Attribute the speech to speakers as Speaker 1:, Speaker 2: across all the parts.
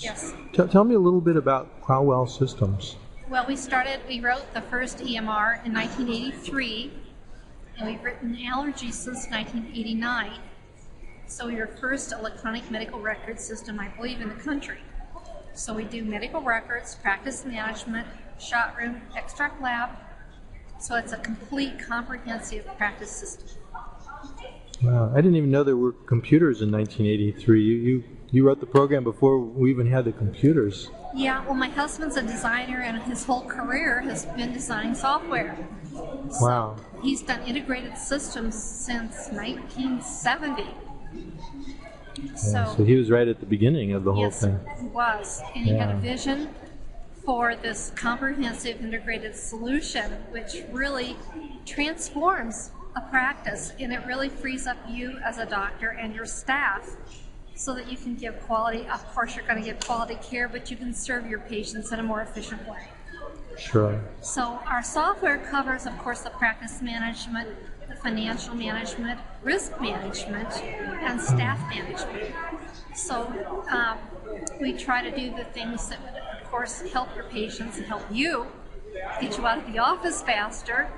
Speaker 1: Yes.
Speaker 2: Tell me a little bit about Crowell Systems.
Speaker 1: Well, we wrote the first EMR in 1983, and we've written allergy since 1989. So we're the first electronic medical record system, I believe, in the country. So we do medical records, practice management, shot room, extract lab. So it's a complete, comprehensive practice system.
Speaker 2: Wow, I didn't even know there were computers in 1983. You wrote the program before we even had the computers.
Speaker 1: Yeah, well, my husband's a designer, and his whole career has been designing software.
Speaker 2: Wow.
Speaker 1: So he's done integrated systems since 1970.
Speaker 2: So he was right at the beginning of the whole thing.
Speaker 1: Yes, he was. And he had a vision for this comprehensive integrated solution, which really transforms a practice, and it really frees up you as a doctor and your staff so that you can give quality. Of course, you're going to give quality care, but you can serve your patients in a more efficient way.
Speaker 2: Sure.
Speaker 1: So our software covers, of course, the practice management, the financial management, risk management, and staff management. So we try to do the things that would, of course, help your patients and help you, get you out of the office faster.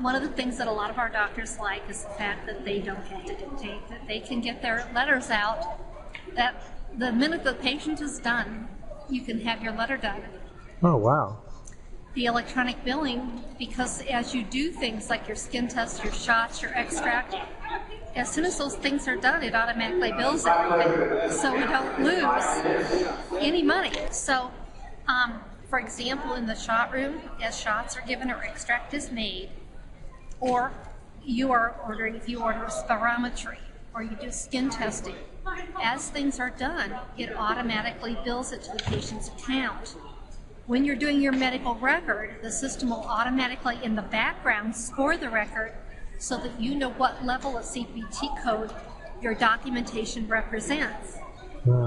Speaker 1: One of the things that a lot of our doctors like is the fact that they don't have to dictate, that they can get their letters out, that the minute the patient is done, you can have your letter done.
Speaker 2: Oh, wow.
Speaker 1: The electronic billing, because as you do things like your skin test, your shots, your extract, as soon as those things are done, it automatically bills everything. So we don't lose any money. So, for example, in the shot room, as shots are given or extract is made, or you are ordering, if you order a spirometry or you do skin testing, as things are done, it automatically bills it to the patient's account. When you're doing your medical record, the system will automatically in the background score the record so that you know what level of CPT code your documentation represents.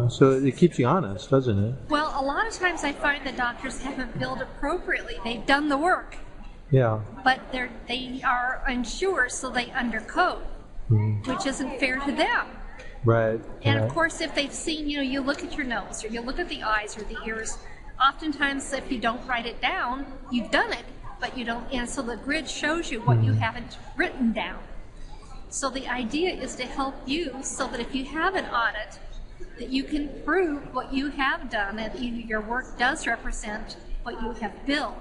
Speaker 2: So it keeps you honest, doesn't it?
Speaker 1: Well, a lot of times I find that doctors haven't billed appropriately. They've done the work.
Speaker 2: Yeah.
Speaker 1: But they are unsure, so they undercode, which isn't fair to them.
Speaker 2: Right.
Speaker 1: And of course, if they've seen, you look at your nose, or you look at the eyes or the ears, oftentimes if you don't write it down, you've done it, but you don't, and so the grid shows you what you haven't written down. So the idea is to help you so that if you have an audit, that you can prove what you have done, that your work does represent what you have billed.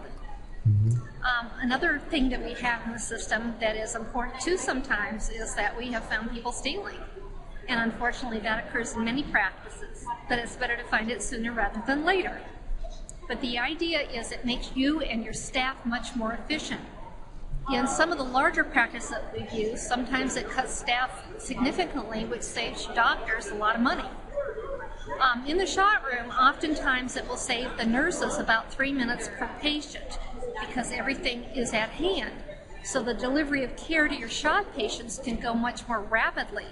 Speaker 1: Another thing that we have in the system that is important too sometimes is that we have found people stealing. And unfortunately that occurs in many practices, but it's better to find it sooner rather than later. But the idea is it makes you and your staff much more efficient. In some of the larger practices that we've used, sometimes it cuts staff significantly, which saves doctors a lot of money. In the shot room, oftentimes it will save the nurses about 3 minutes per patient because everything is at hand. So the delivery of care to your shot patients can go much more rapidly.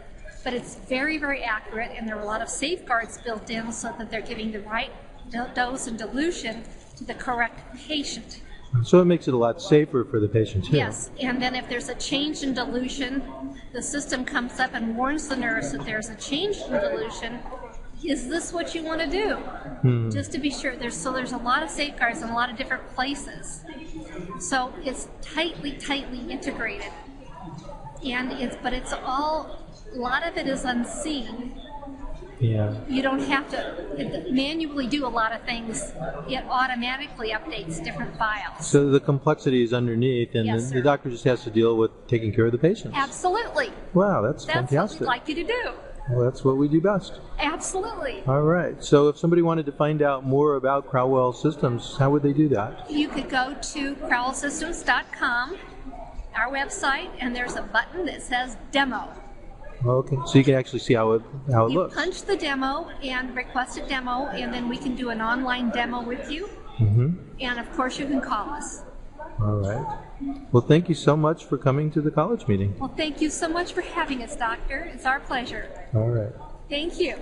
Speaker 1: But it's very, very accurate, and there are a lot of safeguards built in so that they're giving the right dose and dilution to the correct patient.
Speaker 2: So it makes it a lot safer for the patient too.
Speaker 1: Yes, and then if there's a change in dilution, the system comes up and warns the nurse that there's a change in dilution. Is this what you want to do? Just to be sure. There's a lot of safeguards in a lot of different places. So it's tightly integrated. And it's all, a lot of it is unseen.
Speaker 2: Yeah.
Speaker 1: You don't have to manually do a lot of things. It automatically updates different files.
Speaker 2: So the complexity is underneath, and
Speaker 1: Yes,
Speaker 2: the doctor just has to deal with taking care of the patients.
Speaker 1: Absolutely.
Speaker 2: Wow, that's fantastic.
Speaker 1: That's what we'd like you to do.
Speaker 2: Well, that's what we do best.
Speaker 1: Absolutely.
Speaker 2: All right. So if somebody wanted to find out more about Crowell Systems, how would they do that?
Speaker 1: You could go to crowellsystems.com, our website, and there's a button that says Demo.
Speaker 2: Okay. So you can actually see how it looks.
Speaker 1: You punch the demo and request a demo, and then we can do an online demo with you. And of course, you can call us.
Speaker 2: All right. Well, thank you so much for coming to the college meeting.
Speaker 1: Well, thank you so much for having us, Doctor. It's our pleasure.
Speaker 2: All right.
Speaker 1: Thank you.